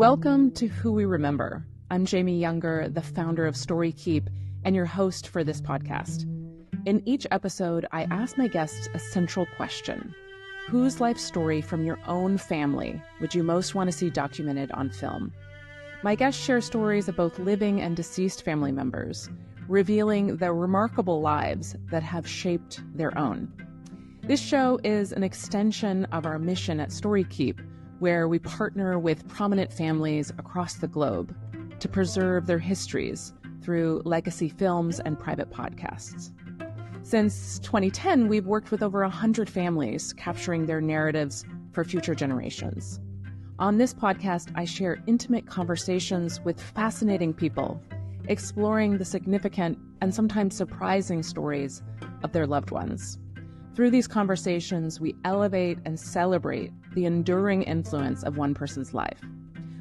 Welcome to Who We Remember. I'm Jamie Younger, the founder of StoryKeep, and your host for this podcast. In each episode, I ask my guests a central question. Whose life story from your own family would you most want to see documented on film? My guests share stories of both living and deceased family members, revealing the remarkable lives that have shaped their own. This show is an extension of our mission at StoryKeep, where we partner with prominent families across the globe to preserve their histories through legacy films and private podcasts. Since 2010, we've worked with over 100 families, capturing their narratives for future generations. On this podcast, I share intimate conversations with fascinating people, exploring the significant and sometimes surprising stories of their loved ones. Through these conversations, we elevate and celebrate the enduring influence of one person's life.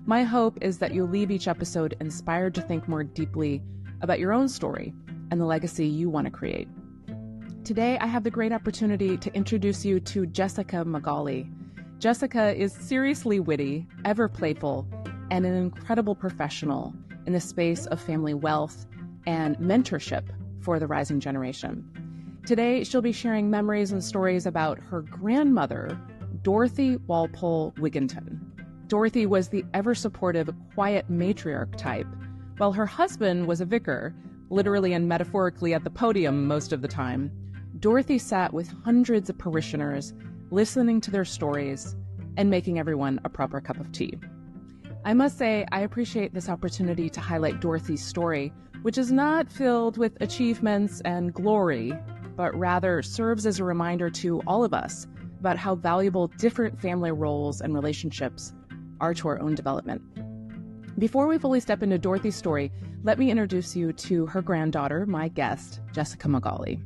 My hope is that you'll leave each episode inspired to think more deeply about your own story and the legacy you want to create. Today, I have the great opportunity to introduce you to Jessica McGawley. Jessica is seriously witty, ever playful, and an incredible professional in the space of family wealth and mentorship for the rising generation. Today, she'll be sharing memories and stories about her grandmother, Dorothy Walpole Wigginton. Dorothy was the ever-supportive, quiet matriarch type, while her husband was a vicar, literally and metaphorically at the podium most of the time. Dorothy sat with hundreds of parishioners, listening to their stories and making everyone a proper cup of tea. I must say, I appreciate this opportunity to highlight Dorothy's story, which is not filled with achievements and glory, but rather serves as a reminder to all of us about how valuable different family roles and relationships are to our own development. Before we fully step into Dorothy's story, let me introduce you to her granddaughter, my guest, Jessica McGawley.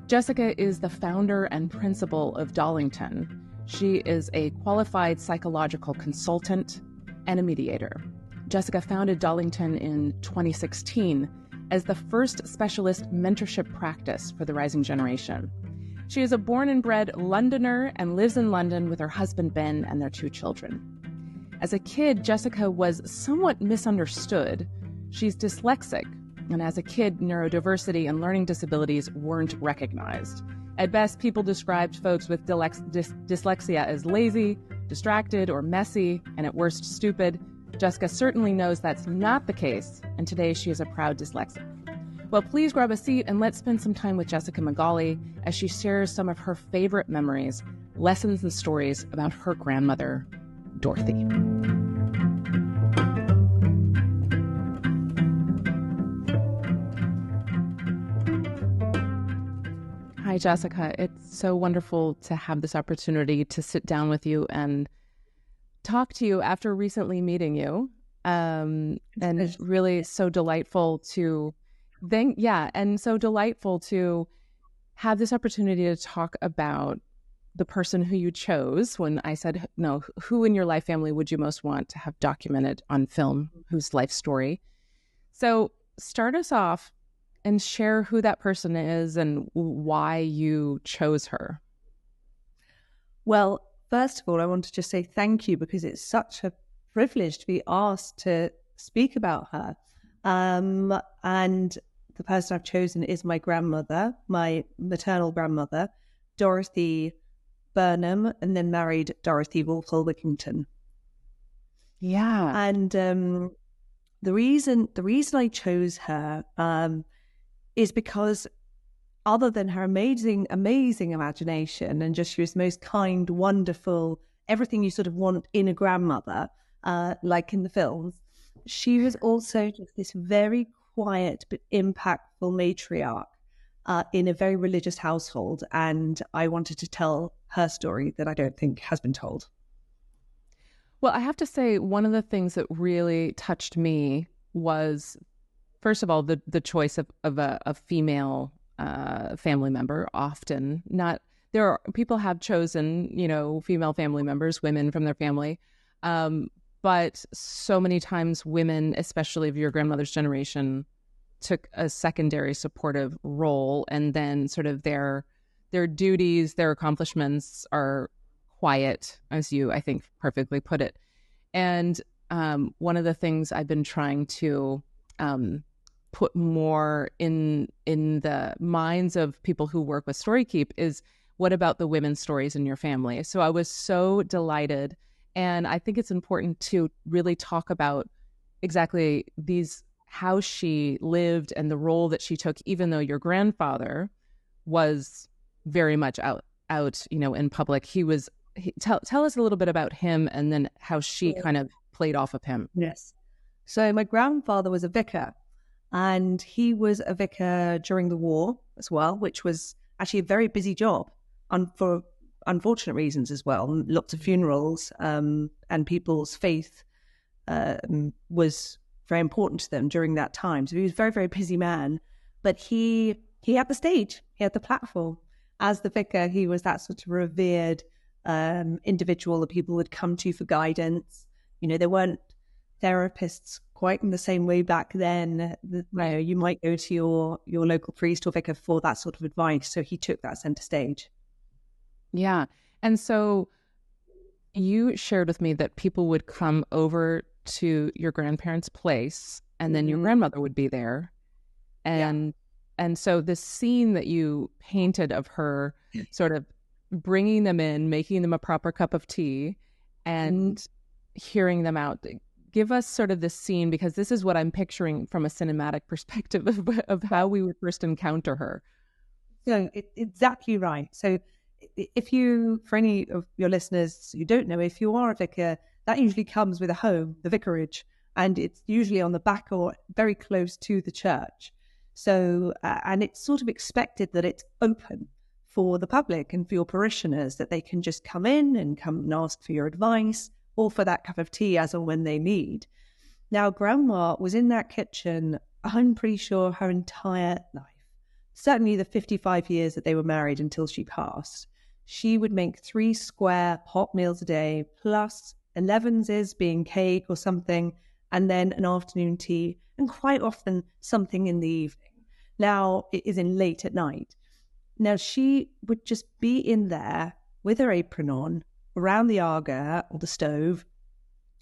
Jessica is the founder and principal of Darlington. She is a qualified psychological consultant and a mediator. Jessica founded Darlington in 2016 as the first specialist mentorship practice for the rising generation. She is a born and bred Londoner and lives in London with her husband Ben and their 2 children. As a kid, Jessica was somewhat misunderstood. She's dyslexic, and as a kid, neurodiversity and learning disabilities weren't recognized. At best, people described folks with dyslexia as lazy, distracted, or messy, and at worst, stupid. Jessica certainly knows that's not the case, and today she is a proud dyslexic. Well, please grab a seat and let's spend some time with Jessica McGawley as she shares some of her favorite memories, lessons, and stories about her grandmother, Dorothy. Hi, Jessica. It's so wonderful to have this opportunity to sit down with you and talk to you after recently meeting you. And it's really so delightful to have this opportunity to talk about the person who you chose when I said, no, who in your life family would you most want to have documented on film, whose life story? So start us off and share who that person is and why you chose her. Well, first of all, I want to just say thank you because it's such a privilege to be asked to speak about her. And the person I've chosen is my grandmother, my maternal grandmother, Dorothy Burnham, and then married Dorothy Walpole Wigginton. Yeah. And the reason I chose her is because other than her amazing imagination and just she was the most kind, wonderful, everything you sort of want in a grandmother, like in the films, she was also just this very quiet but impactful matriarch in a very religious household. And I wanted to tell her story that I don't think has been told. Well, I have to say, one of the things that really touched me was, first of all, the choice of a female family member. Often, people have chosen, female family members, women from their family, but so many times women, especially of your grandmother's generation, took a secondary supportive role, and then sort of their duties, their accomplishments are quiet, as you, I think, perfectly put it. And one of the things I've been trying to put more in the minds of people who work with StoryKeep is, what about the women's stories in your family? So I was so delighted. And I think it's important to really talk about exactly these, how she lived and the role that she took, even though your grandfather was very much out, in public. Tell us a little bit about him, and then how she kind of played off of him. Yes. So my grandfather was a vicar, and he was a vicar during the war as well, which was actually a very busy job, for unfortunate reasons as well. Lots of funerals, and people's faith was very important to them during that time. So he was a very, very busy man, but he had the stage, he had the platform. As the vicar, he was that sort of revered individual that people would come to for guidance. There weren't therapists quite in the same way back then. You might go to your local priest or vicar for that sort of advice. So he took that center stage. Yeah. And so you shared with me that people would come over to your grandparents' place, and then your grandmother would be there. And so this scene that you painted of her sort of bringing them in, making them a proper cup of tea, and hearing them out. Give us sort of this scene, because this is what I'm picturing from a cinematic perspective of how we would first encounter her. So exactly right. So if you, for any of your listeners who don't know, if you are a vicar, that usually comes with a home, the vicarage, and it's usually on the back or very close to the church. So, and it's sort of expected that it's open for the public and for your parishioners, that they can just come in and ask for your advice or for that cup of tea as or when they need. Now, Grandma was in that kitchen, I'm pretty sure, her entire life. Certainly the 55 years that they were married until she passed. She would make 3 square hot meals a day, plus 11s being cake or something, and then an afternoon tea, and quite often something in the evening. Now, it is in late at night. Now, she would just be in there with her apron on, around the Aga or the stove,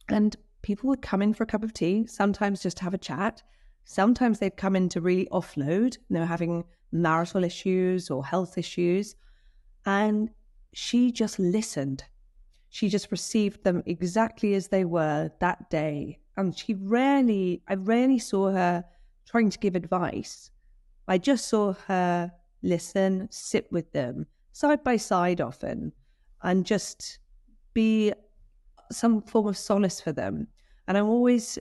and people would come in for a cup of tea, sometimes just to have a chat. Sometimes they'd come in to really offload, having marital issues or health issues. And she just listened. She just received them exactly as they were that day. And I rarely saw her trying to give advice. I just saw her listen, sit with them, side by side often, and just be some form of solace for them. And I'm always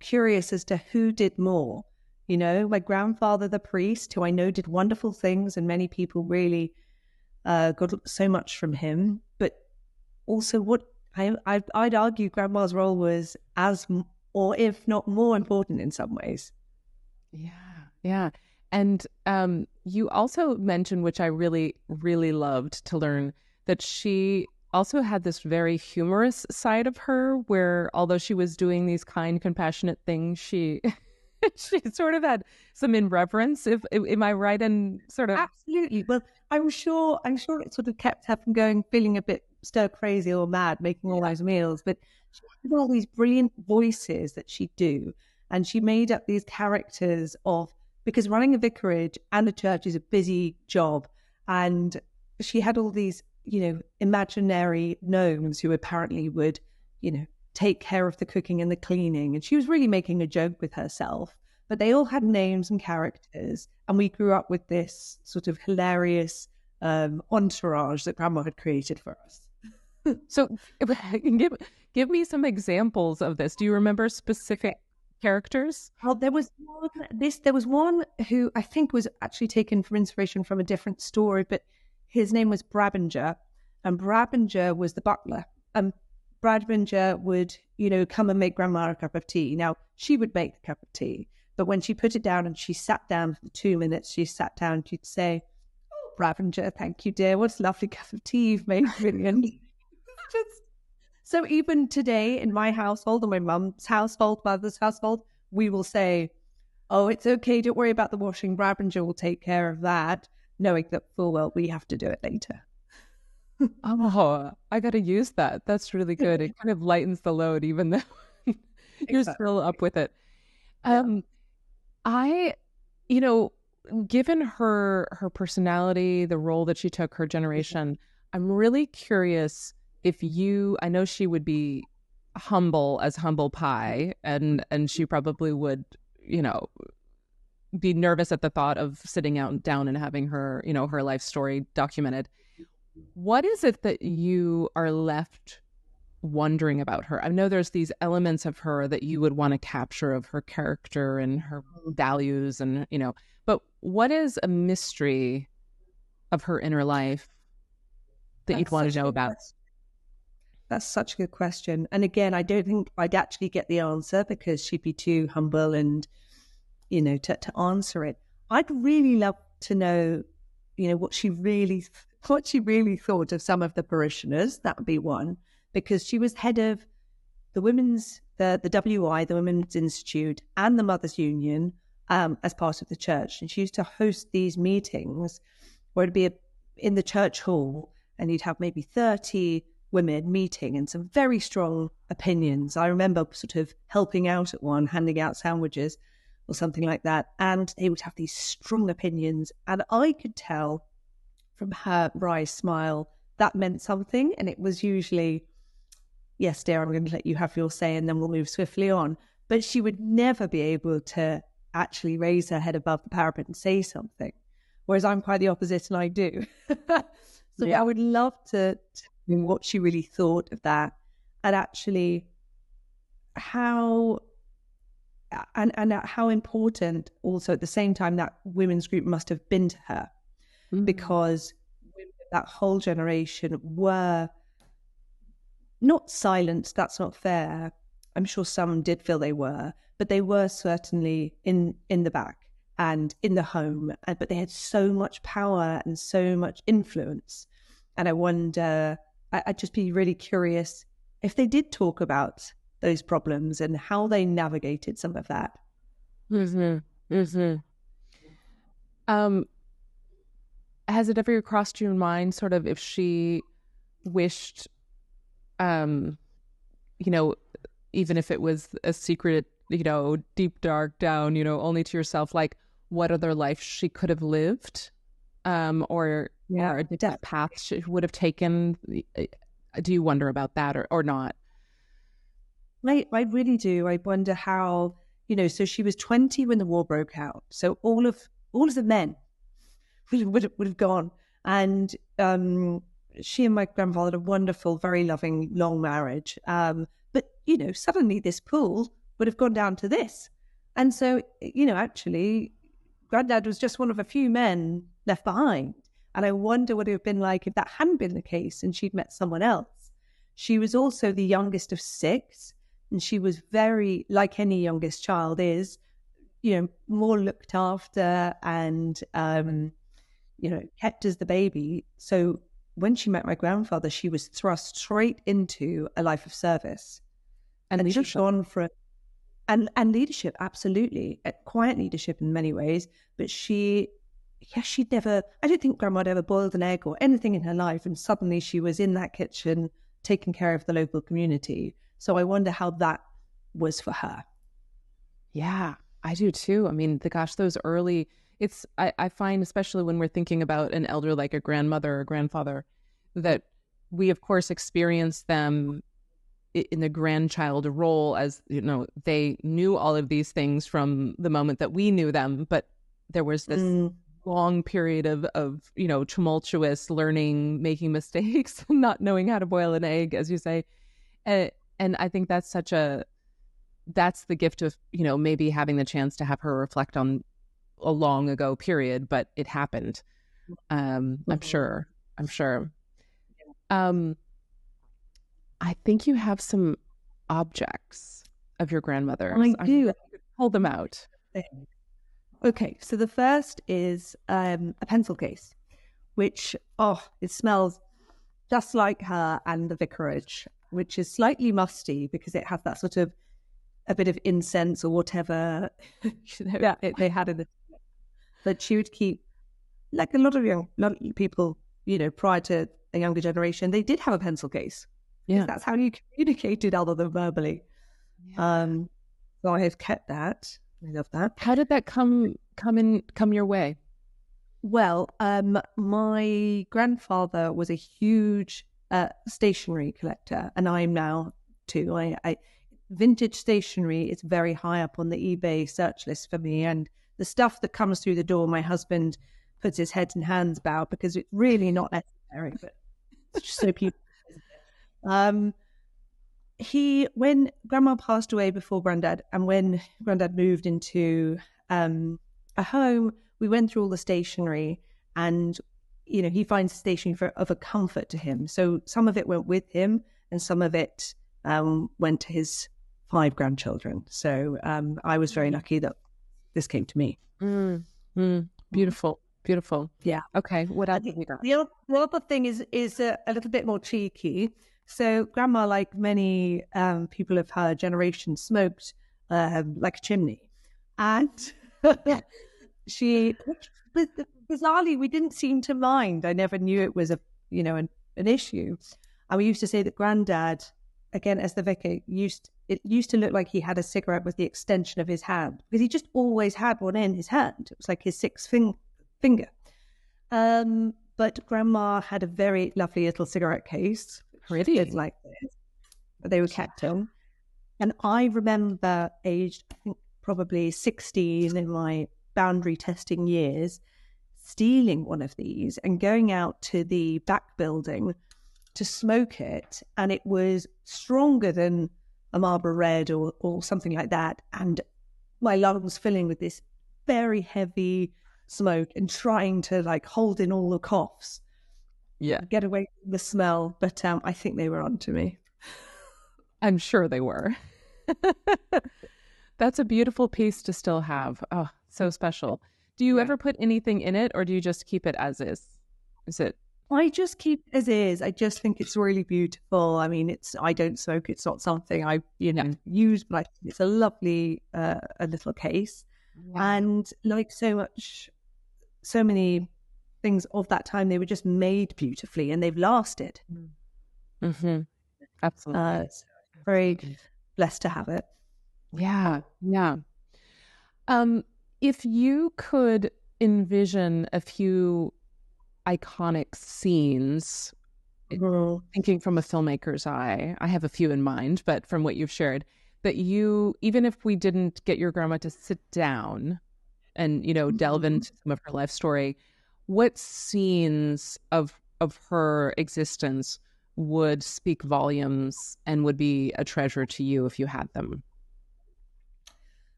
curious as to who did more. My grandfather, the priest, who I know did wonderful things, and many people really got so much from him. But also what I'd argue Grandma's role was as, or if not more important in some ways. Yeah. And you also mentioned, which I really, really loved to learn, that she also had this very humorous side of her, where although she was doing these kind, compassionate things, she she sort of had some irreverence. Am I right in sort of? Absolutely. Well, I'm sure it sort of kept her from feeling a bit stir crazy or mad, making all those meals. But she had all these brilliant voices that she'd do, and she made up these characters because running a vicarage and a church is a busy job, and she had all these imaginary gnomes who apparently would take care of the cooking and the cleaning, and she was really making a joke with herself. But they all had names and characters, and we grew up with this sort of hilarious entourage that Grandma had created for us. So give me some examples of this. Do you remember specific characters? Well, there was one who I think was actually taken from inspiration from a different story, but his name was Brabinger, and Brabinger was the butler. And Brabinger would, come and make Grandma a cup of tea. Now, she would make the cup of tea, but when she put it down and she sat down for 2 minutes, she'd say, "Oh, Brabinger, thank you, dear. What a lovely cup of tea you've made, brilliant." So even today in my household, or my mum's household, mother's household, we will say, "Oh, it's okay. Don't worry about the washing. Brabinger will take care of that," knowing that full well we have to do it later. Oh, I got to use that. That's really good. It kind of lightens the load, even though You're still up with it. I, you know, given her personality, the role that she took, her generation, I'm really curious if I know she would be humble as humble pie, and she probably would, be nervous at the thought of sitting down and having her, her life story documented. What is it that you are left wondering about her? I know there's these elements of her that you would want to capture, of her character and her values, and but what is a mystery of her inner life that you'd want to know about? That's such a good question. And again, I don't think I'd actually get the answer, because she'd be too humble and, to answer it. I'd really love to know, what she really thought of some of the parishioners. That would be one, because she was head of the the WI, the Women's Institute, and the Mothers Union as part of the church. And she used to host these meetings where it'd be in the church hall, and you'd have maybe 30 women meeting and some very strong opinions. I remember sort of helping out at one, handing out sandwiches or something like that, and they would have these strong opinions, and I could tell from her wry smile that meant something. And it was usually, yes, dear, I'm going to let you have your say and then we'll move swiftly on. But she would never be able to actually raise her head above the parapet and say something, whereas I'm quite the opposite, and I do. So yeah. I would love to know what she really thought of that, and actually how important also at the same time that women's group must have been to her, because that whole generation were not silenced. That's not fair. I'm sure some did feel they were, but they were certainly in the back and in the home, but they had so much power and so much influence. And I wonder, I'd just be really curious if they did talk about those problems and how they navigated some of that. Has it ever crossed your mind sort of if she wished, even if it was a secret, deep, dark down, only to yourself, like what other life she could have lived, or a different path she would have taken? Do you wonder about that or not? I really do. I wonder how, so she was 20 when the war broke out. So all of the men would have gone. And she and my grandfather had a wonderful, very loving, long marriage. But, suddenly this pool would have gone down to this. And so, actually, Granddad was just one of a few men left behind. And I wonder what it would have been like if that hadn't been the case and she'd met someone else. She was also the youngest of 6. And she was very, like any youngest child is, more looked after and, kept as the baby. So when she met my grandfather, she was thrust straight into a life of service. And leadership. She'd gone for and leadership, absolutely. Quiet leadership in many ways. But she'd never, I don't think Grandma had ever boiled an egg or anything in her life. And suddenly she was in that kitchen taking care of the local community. So I wonder how that was for her. Yeah, I do too. I mean, those early, I find, especially when we're thinking about an elder like a grandmother or grandfather, that we, of course, experience them in the grandchild role as, they knew all of these things from the moment that we knew them. But there was this long period of tumultuous learning, making mistakes, not knowing how to boil an egg, as you say. And I think that's that's the gift of, maybe having the chance to have her reflect on a long ago period, but it happened. I'm sure. I think you have some objects of your grandmother. I do. Hold them out. Okay. So the first is a pencil case, which, it smells just like her and the vicarage, which is slightly musty because it has that sort of a bit of incense or whatever they had in it. But she would keep, like a lot of young people, prior to a younger generation, they did have a pencil case. Yeah, that's how you communicated other than verbally. So I have kept that. I love that. How did that come your way? Well, my grandfather was a huge stationery collector, and I'm now too. Vintage stationery is very high up on the eBay search list for me, and the stuff that comes through the door, my husband puts his head and hands about because it's really not necessary, but it's just so beautiful. When Grandma passed away before Granddad, and when Granddad moved into a home, we went through all the stationery, and he finds stationery of a comfort to him. So some of it went with him, and some of it went to his 5 grandchildren. So I was very lucky that this came to me. Beautiful. Yeah. Okay. What else have you got? The other thing is a little bit more cheeky. So Grandma, like many people of her generation, smoked like a chimney, and bizarrely, we didn't seem to mind. I never knew it was an issue. And we used to say that Granddad, again as the vicar, it used to look like he had a cigarette with the extension of his hand, because he just always had one in his hand. It was like his 6th finger. But Grandma had a very lovely little cigarette case. Pretty. Like this. They were kept in. And I remember aged, I think probably 16 in my boundary testing years, stealing one of these and going out to the back building to smoke it. And it was stronger than a Marlboro Red or something like that. And my lungs filling with this very heavy smoke and trying to hold in all the coughs. Yeah. Get away from the smell. But I think they were onto me. I'm sure they were. That's a beautiful piece to still have. Oh, so special. Do you ever put anything in it, or do you just keep it as is? I just keep it as is. I just think it's really beautiful. I mean, I don't smoke. It's not something I, use, but it's a lovely a little case. Yeah. And like so many things of that time, they were just made beautifully and they've lasted. Mm-hmm. Absolutely. Very blessed to have it. Yeah. If you could envision a few iconic scenes, thinking from a filmmaker's eye, I have a few in mind, but from what you've shared, that even if we didn't get your grandma to sit down and, delve into some of her life story, what scenes of her existence would speak volumes and would be a treasure to you if you had them?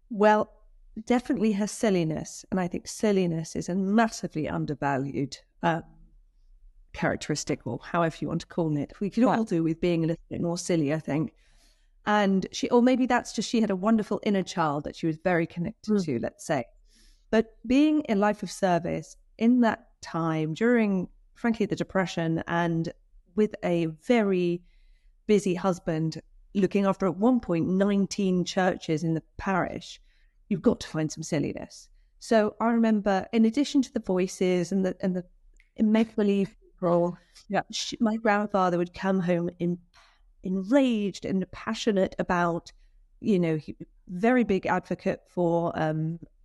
Well, definitely her silliness. And I think silliness is a massively undervalued characteristic, or however you want to call it. We could all do with being a little bit more silly, I think. And maybe that's just she had a wonderful inner child that she was very connected to, let's say. But being in life of service in that time, during, frankly, the Depression, and with a very busy husband looking after, at one point, 19 churches in the parish, you've got to find some silliness. So I remember, in addition to the voices and the make-believe role, my grandfather would come home enraged and passionate about, very big advocate for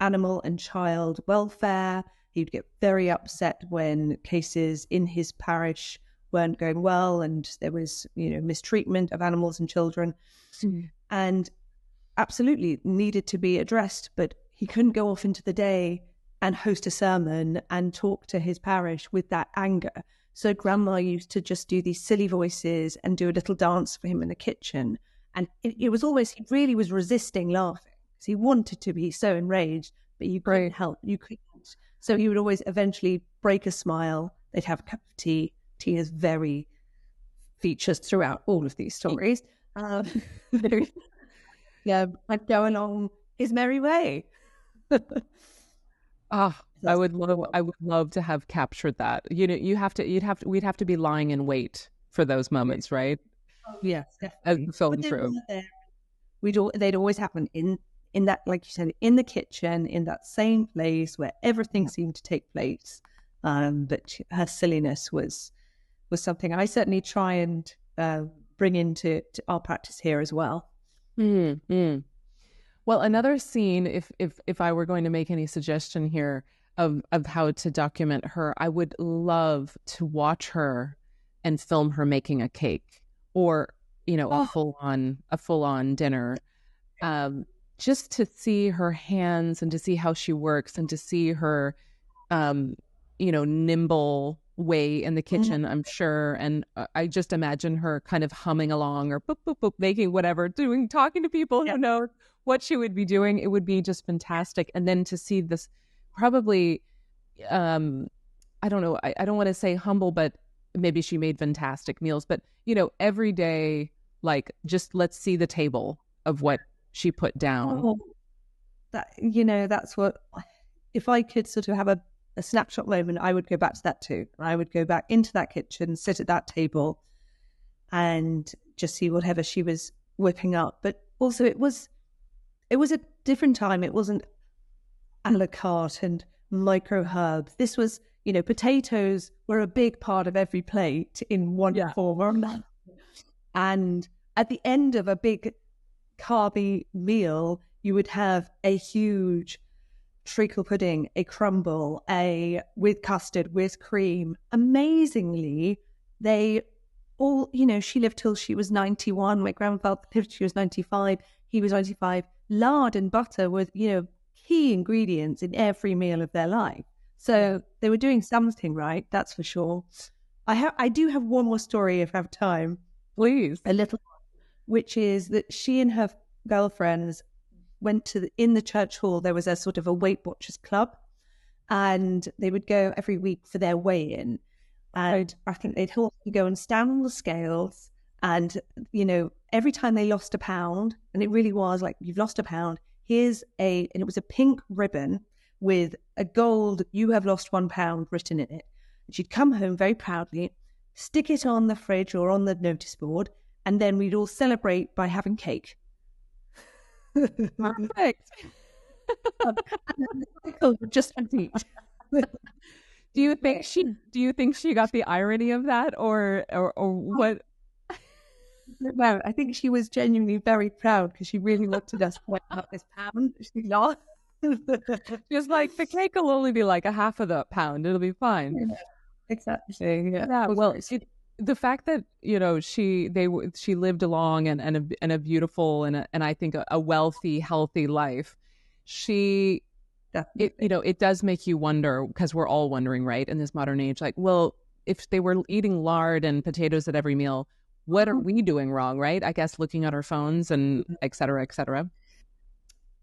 animal and child welfare. He'd get very upset when cases in his parish weren't going well and there was, mistreatment of animals and children. And absolutely needed to be addressed, but he couldn't go off into the day and host a sermon and talk to his parish with that anger. So Grandma used to just do these silly voices and do a little dance for him in the kitchen. And it was always, he really was resisting laughing because he wanted to be so enraged, but you couldn't help. You couldn't. So he would always eventually break a smile. They'd have a cup of tea. Tea is very features throughout all of these stories. I'd go along his merry way. I would love to have captured that. We'd have to be lying in wait for those moments, right? Yes, definitely. As the film through. They'd always happen in that, like you said, in the kitchen, in that same place where everything seemed to take place. But her silliness was something I certainly try and bring into our practice here as well. Mm-hmm. Well, another scene, if I were going to make any suggestion here of how to document her, I would love to watch her and film her making a cake, or a Oh, full on dinner, just to see her hands and to see how she works and to see her um, nimble way in the kitchen, I'm sure. And I just imagine her kind of humming along or boop, boop, boop, making whatever, talking to people who know what she would be doing. It would be just fantastic. And then to see this probably, I don't know, I don't want to say humble, but maybe she made fantastic meals, but, every day, like, just let's see the table of what she put down. oh, that's what, if I could sort of have a snapshot moment, I would go back to that too. I would go back into that kitchen, sit at that table, and just see whatever she was whipping up. But also, it was a different time. It wasn't a la carte and micro herbs. This was, potatoes were a big part of every plate in one form or another. And at the end of a big carby meal, you would have a huge treacle pudding, a crumble, with custard, with cream. Amazingly, they all, she lived till she was 91. My grandfather lived till she was 95. He was 95. Lard and butter were, key ingredients in every meal of their life. So they were doing something right, that's for sure. I do have one more story if I have time. Please. A little, which is that she and her girlfriends went in the church hall. There was a sort of a Weight Watchers club, and they would go every week for their weigh-in. And I think they'd all go and stand on the scales, and every time they lost a pound, and it really was like, you've lost a pound, and it was a pink ribbon with a gold "you have lost 1 pound" written in it. And she'd come home very proudly, stick it on the fridge or on the notice board, and then we'd all celebrate by having cake. Perfect. Just empty. Do you think she got the irony of that, or what? No, I think she was genuinely very proud because she really wanted us to wait up this pound. She laughed. Just like, the cake will only be like a half of the pound. It'll be fine. Yeah, exactly. Yeah. Well, the fact that she lived a long and a beautiful and I think a wealthy, healthy life. It does make you wonder, because we're all wondering, right, in this modern age, like, well, if they were eating lard and potatoes at every meal, what are we doing wrong, right? I guess looking at our phones and et cetera, et cetera.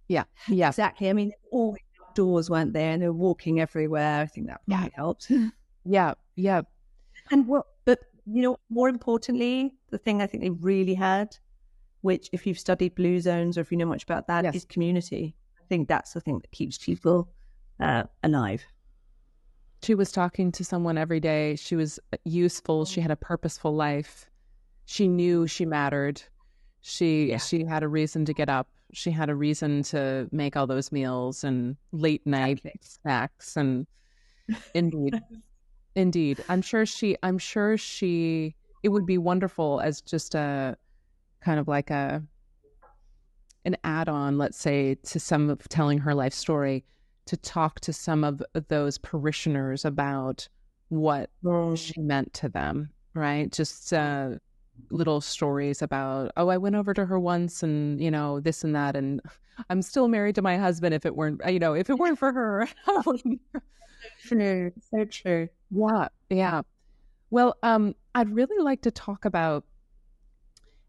Yeah. Exactly. I mean, all outdoors weren't there, and they were walking everywhere. I think that probably helped. Yeah. And more importantly, the thing I think they really had, which if you've studied blue zones or if you know much about that, is community. I think that's the thing that keeps people alive. She was talking to someone every day. She was useful. She had a purposeful life. She knew she mattered. She had a reason to get up. She had a reason to make all those meals and late night snacks. And indeed, I'm sure it would be wonderful as just a kind of like an add-on, let's say, to some of telling her life story, to talk to some of those parishioners about what she meant to them, right? Just little stories about, I went over to her once and, this and that, and I'm still married to my husband. If it weren't for her, I wouldn't. True. So true. Yeah. Well, I'd really like to talk about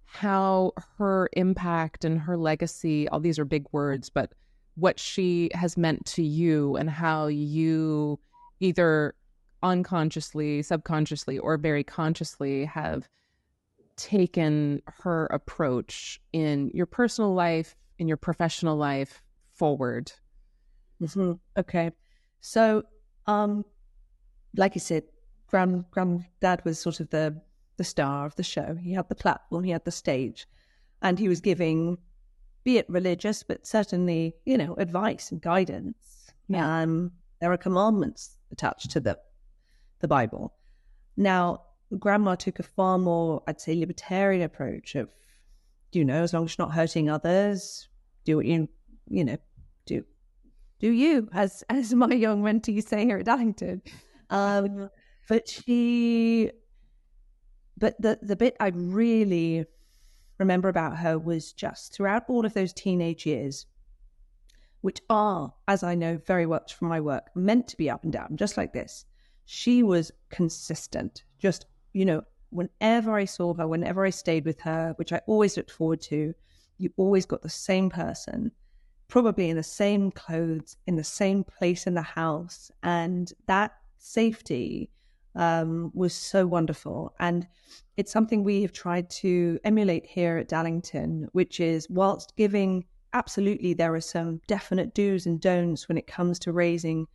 how her impact and her legacy, all these are big words, but what she has meant to you and how you either unconsciously, subconsciously, or very consciously have taken her approach in your personal life, in your professional life forward. Mm-hmm. Okay. So, like you said, granddad was sort of the star of the show. He had the platform, he had the stage, and he was giving, be it religious, but certainly, advice and guidance. Yeah. There are commandments attached to the Bible. Now, Grandma took a far more, I'd say, libertarian approach of as long as you're not hurting others, do what do you, as my young mentees say here at Darlington. But the bit I really remember about her was just throughout all of those teenage years, which are, as I know very much from my work, meant to be up and down, just like this. She was consistent. Just, whenever I saw her, whenever I stayed with her, which I always looked forward to, you always got the same person, probably in the same clothes, in the same place in the house. And that safety was so wonderful. And it's something we have tried to emulate here at Darlington, which is, whilst giving, absolutely, there are some definite do's and don'ts when it comes to raising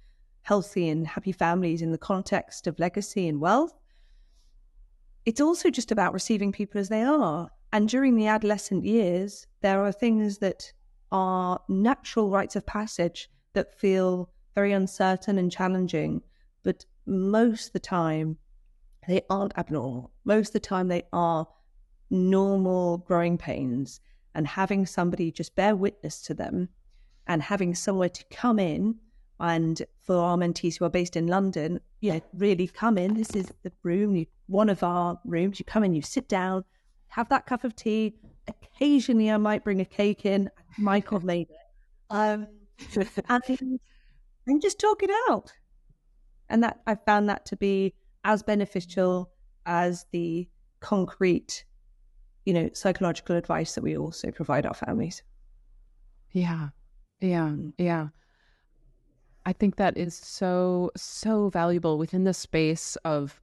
healthy and happy families in the context of legacy and wealth. It's also just about receiving people as they are. And during the adolescent years, there are things that are natural rites of passage that feel very uncertain and challenging, but most of the time they aren't abnormal. Most of the time they are normal growing pains, and having somebody just bear witness to them and having somewhere to come in. And for our mentees who are based in London, really come in. This is the room, one of our rooms. You come in, you sit down, have that cup of tea. Occasionally I might bring a cake in. Michael made it. And just talk it out. And that I found that to be as beneficial as the concrete, psychological advice that we also provide our families. Yeah. I think that is so, so valuable within the space of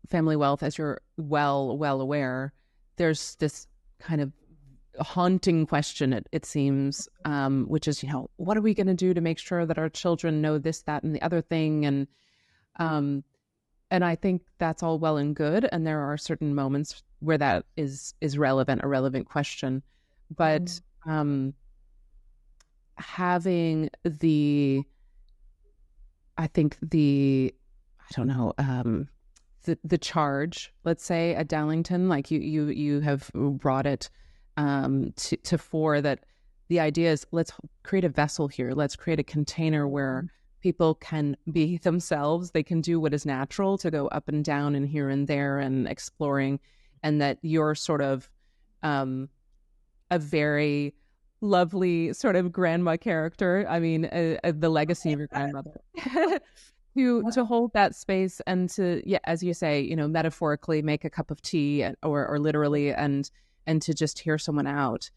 family wealth. As you're well aware, there's this kind of haunting question, it seems, which is, what are we going to do to make sure that our children know this, that, and the other thing? And I think that's all well and good. And there are certain moments where that is a relevant question. But having the charge, let's say, at Darlington, like you have brought it to fore, that the idea is, let's create a vessel here. Let's create a container where people can be themselves. They can do what is natural, to go up and down and here and there and exploring, and that you're sort of a very lovely sort of grandma character. I mean, the legacy of your grandmother. To hold that space and to, as you say, metaphorically make a cup of tea, or literally, and to just hear someone out.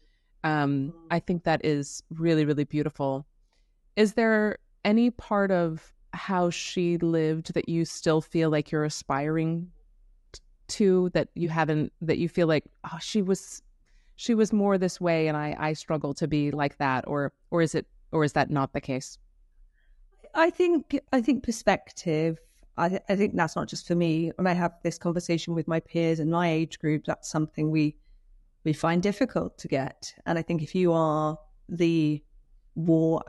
I think that is really, really beautiful. Is there any part of how she lived that you still feel like you're aspiring to, that you feel like, oh, she was more this way and I struggle to be like that, or is that not the case? I think perspective. I think that's not just for me. When I have this conversation with my peers in my age group, that's something we find difficult to get. And I think if you are the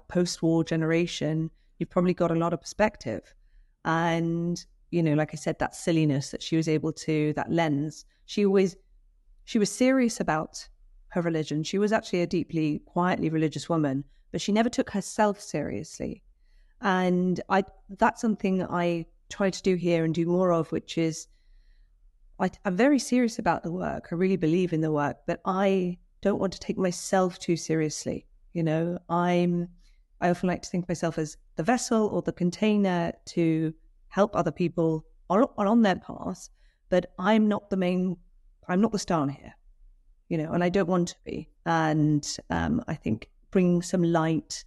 post-war generation, you've probably got a lot of perspective. And, like I said, that silliness that she was able to, that lens, she was serious about her religion. She was actually a deeply, quietly religious woman, but she never took herself seriously. And that's something I try to do here and do more of, which is I'm very serious about the work. I really believe in the work, but I don't want to take myself too seriously. I often like to think of myself as the vessel or the container to help other people on their path, but I'm not the star here, and I don't want to be. And I think bringing some light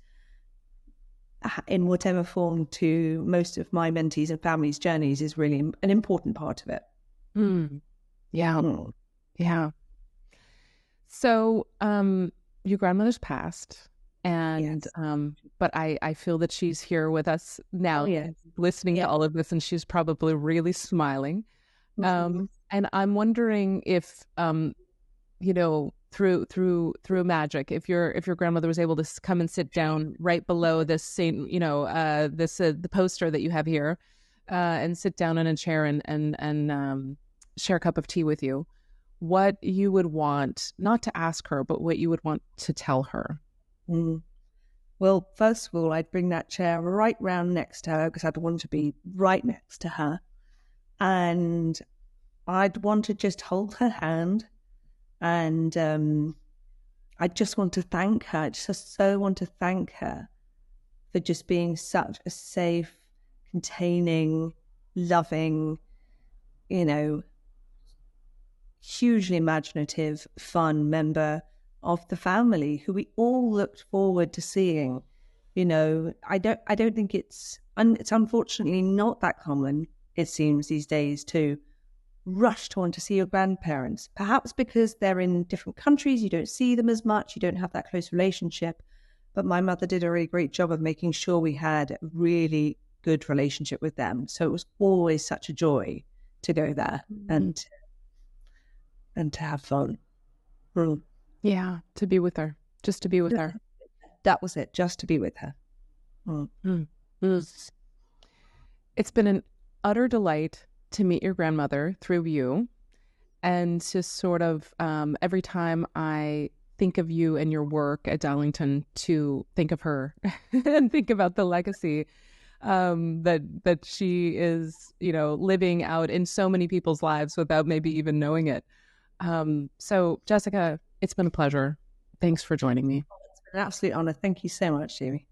in whatever form to most of my mentees and families' journeys is really an important part of it. Yeah. So your grandmother's passed, and yes. But I feel that she's here with us now, listening to all of this, and she's probably really smiling. And I'm wondering if through magic, if your grandmother was able to come and sit down right below this the poster that you have here, and sit down in a chair and share a cup of tea with you, what you would want, not to ask her, but what you would want to tell her? Mm. Well, first of all, I'd bring that chair right round next to her because I'd want to be right next to her. And I'd want to just hold her hand, and I just want to thank her. I just so want to thank her for just being such a safe, containing, loving, hugely imaginative, fun member of the family who we all looked forward to seeing. I don't think it's unfortunately not that common, it seems these days, to rush to want to see your grandparents, perhaps because they're in different countries, you don't see them as much, you don't have that close relationship. But my mother did a really great job of making sure we had a really good relationship with them. So it was always such a joy to go there and to have fun. Mm. Yeah, to be with her, just to be with her. That was it, just to be with her. It's been an utter delight to meet your grandmother through you, and to sort of every time I think of you and your work at Darlington, to think of her and think about the legacy that she is, living out in so many people's lives without maybe even knowing it. So Jessica, it's been a pleasure. Thanks for joining me. It's been an absolute honor. Thank you so much, Jamie.